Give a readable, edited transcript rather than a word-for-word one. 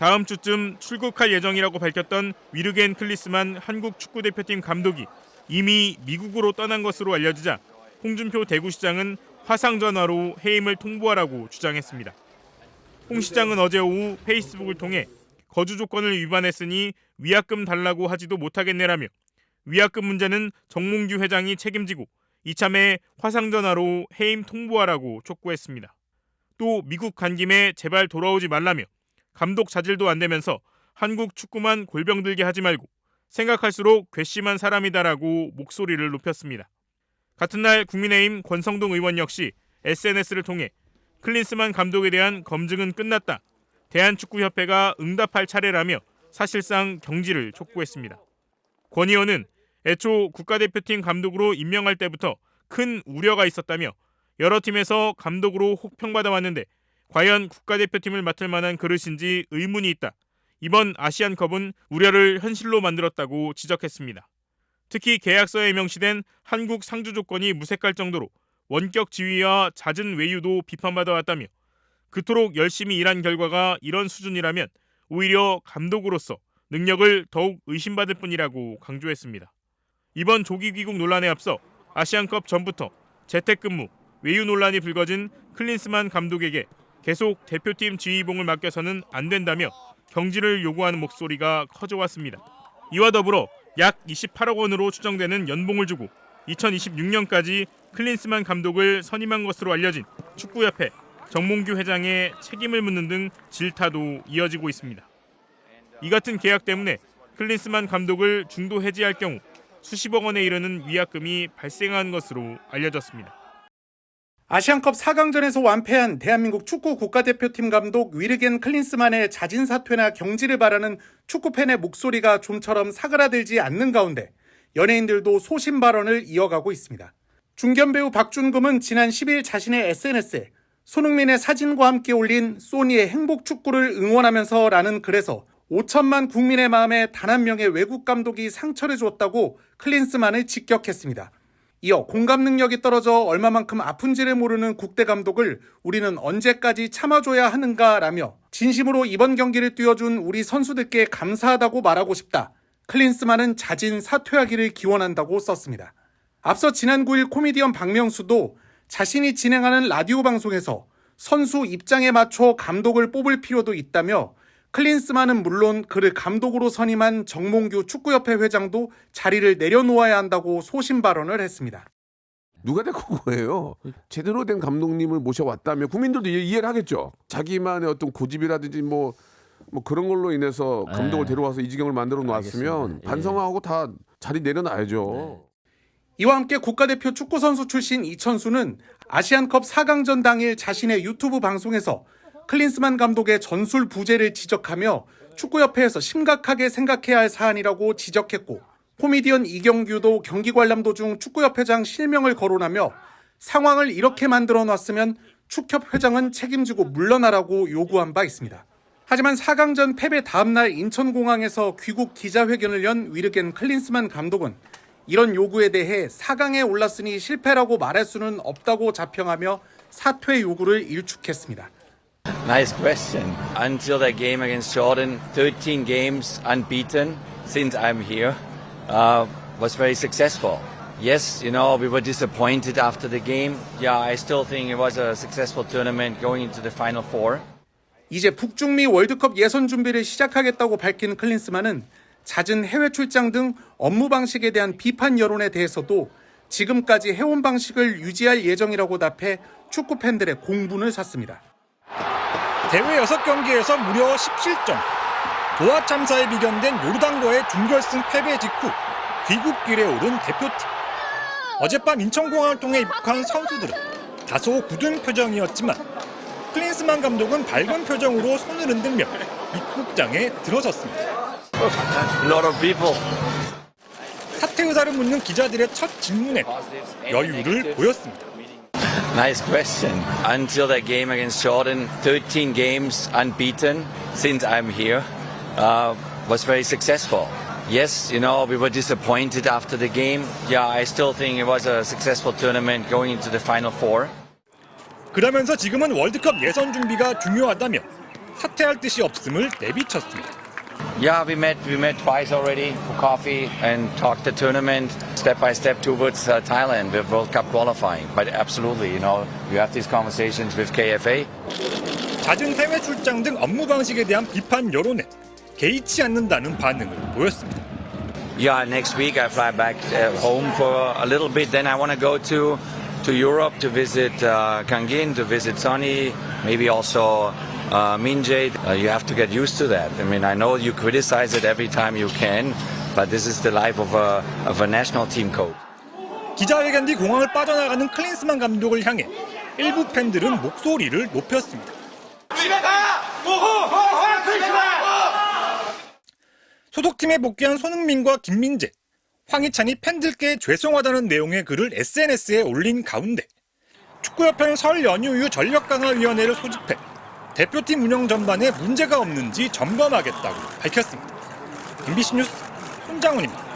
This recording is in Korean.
다음 주쯤 출국할 예정이라고 밝혔던 위르겐 클린스만 한국 축구대표팀 감독이 이미 미국으로 떠난 것으로 알려지자 홍준표 대구시장은 화상전화로 해임을 통보하라고 주장했습니다. 홍 시장은 어제 오후 페이스북을 통해 거주 조건을 위반했으니 위약금 달라고 하지도 못하겠네라며 위약금 문제는 정몽규 회장이 책임지고 이참에 화상전화로 해임 통보하라고 촉구했습니다. 또 미국 간 김에 제발 돌아오지 말라며 감독 자질도 안 되면서 한국 축구만 골병 들게 하지 말고 생각할수록 괘씸한 사람이다라고 목소리를 높였습니다. 같은 날 국민의힘 권성동 의원 역시 SNS를 통해 클린스만 감독에 대한 검증은 끝났다. 대한축구협회가 응답할 차례라며 사실상 경질을 촉구했습니다. 권 의원은 애초 국가대표팀 감독으로 임명할 때부터 큰 우려가 있었다며 여러 팀에서 감독으로 혹평받아 왔는데 과연 국가대표팀을 맡을 만한 그릇인지 의문이 있다. 이번 아시안컵은 우려를 현실로 만들었다고 지적했습니다. 특히 계약서에 명시된 한국 상주 조건이 무색할 정도로 원격 지휘와 잦은 외유도 비판받아 왔다며 그토록 열심히 일한 결과가 이런 수준이라면 오히려 감독으로서 능력을 더욱 의심받을 뿐이라고 강조했습니다. 이번 조기 귀국 논란에 앞서 아시안컵 전부터 재택근무, 외유 논란이 불거진 클린스만 감독에게 계속 대표팀 지휘봉을 맡겨서는 안 된다며 경질을 요구하는 목소리가 커져왔습니다. 이와 더불어 약 28억 원으로 추정되는 연봉을 주고 2026년까지 클린스만 감독을 선임한 것으로 알려진 축구협회 정몽규 회장의 책임을 묻는 등 질타도 이어지고 있습니다. 이 같은 계약 때문에 클린스만 감독을 중도 해지할 경우 수십억 원에 이르는 위약금이 발생한 것으로 알려졌습니다. 아시안컵 4강전에서 완패한 대한민국 축구 국가대표팀 감독 위르겐 클린스만의 자진 사퇴나 경질을 바라는 축구팬의 목소리가 좀처럼 사그라들지 않는 가운데 연예인들도 소신 발언을 이어가고 있습니다. 중견 배우 박준금은 지난 10일 자신의 SNS에 손흥민의 사진과 함께 올린 소니의 행복 축구를 응원하면서 라는 글에서 5천만 국민의 마음에 단 한 명의 외국 감독이 상처를 줬다고 클린스만을 직격했습니다. 이어 공감 능력이 떨어져 얼마만큼 아픈지를 모르는 국대 감독을 우리는 언제까지 참아줘야 하는가라며 진심으로 이번 경기를 뛰어준 우리 선수들께 감사하다고 말하고 싶다. 클린스만은 자진 사퇴하기를 기원한다고 썼습니다. 앞서 지난 9일 코미디언 박명수도 자신이 진행하는 라디오 방송에서 선수 입장에 맞춰 감독을 뽑을 필요도 있다며 클린스만은 물론 그를 감독으로 선임한 정몽규 축구협회 회장도 자리를 내려놓아야 한다고 소신 발언을 했습니다. 누가 데리고 온 거예요? 제대로 된 감독님을 모셔왔다면 국민들도 이해를 하겠죠. 자기만의 어떤 고집이라든지 뭐 그런 걸로 인해서 감독을 데려와서 이 지경을 만들어 놨으면 반성하고 다 자리 내려놔야죠. 이와 함께 국가대표 축구선수 출신 이천수는 아시안컵 4강전 당일 자신의 유튜브 방송에서 클린스만 감독의 전술 부재를 지적하며 축구협회에서 심각하게 생각해야 할 사안이라고 지적했고 코미디언 이경규도 경기 관람 도중 축구협회장 실명을 거론하며 상황을 이렇게 만들어놨으면 축협회장은 책임지고 물러나라고 요구한 바 있습니다. 하지만 4강전 패배 다음날 인천공항에서 귀국 기자회견을 연 위르겐 클린스만 감독은 이런 요구에 대해 4강에 올랐으니 실패라고 말할 수는 없다고 자평하며 사퇴 요구를 일축했습니다. Nice question. Until that game against Jordan, 13 games unbeaten since I'm here, was very successful. Yes, we were disappointed after the game. Yeah, I still think it was a successful tournament going into the Final Four. 이제 북중미 월드컵 예선 준비를 시작하겠다고 밝힌 클린스만은 잦은 해외 출장 등 업무 방식에 대한 비판 여론에 대해서도 지금까지 해온 방식을 유지할 예정이라고 답해 축구 팬들의 공분을 샀습니다. 대회 6경기에서 무려 17점. 도하 참사에 비견된 요르단과의 준결승 패배 직후 귀국길에 오른 대표팀. 어젯밤 인천공항을 통해 입국한 선수들은 다소 굳은 표정이었지만 클린스만 감독은 밝은 표정으로 손을 흔들며 입국장에 들어섰습니다. A lot of people. 사퇴 의사를 묻는 기자들의 첫 질문에 여유를 보였습니다. Nice question. Until that game against Jordan, 13 games unbeaten since I'm here, was very successful. Yes, we were disappointed after the game. Yeah, I still think it was a successful tournament going into the Final Four. 그러면서 지금은 월드컵 예선 준비가 중요하다며 사퇴할 뜻이 없음을 내비쳤습니다. Yeah, we met twice already for coffee and talked the tournament step by step towards Thailand with World Cup qualifying. But absolutely, you have these conversations with KFA. 잦은 해외 출장 등 업무 방식에 대한 비판 여론에 개의치 않는다는 반응을 보였습니다. Yeah, next week I fly back home for a little bit. Then I want to go to Europe to visit Kangin, to visit Sonny, maybe also Minjae. You have to get used to that. I mean, I know you criticize it every time you can, but this is the life of a national team coach. 기자회견 뒤 공항을 빠져나가는 클린스만 감독을 향해 일부 팬들은 목소리를 높였습니다. 소속팀에 복귀한 손흥민과 김민재, 황희찬이 팬들께 죄송하다는 내용의 글을 SNS에 올린 가운데 축구협회는 설 연휴 이후 전력강화위원회를 소집해 대표팀 운영 전반에 문제가 없는지 점검하겠다고 밝혔습니다. MBC 뉴스 손장훈입니다.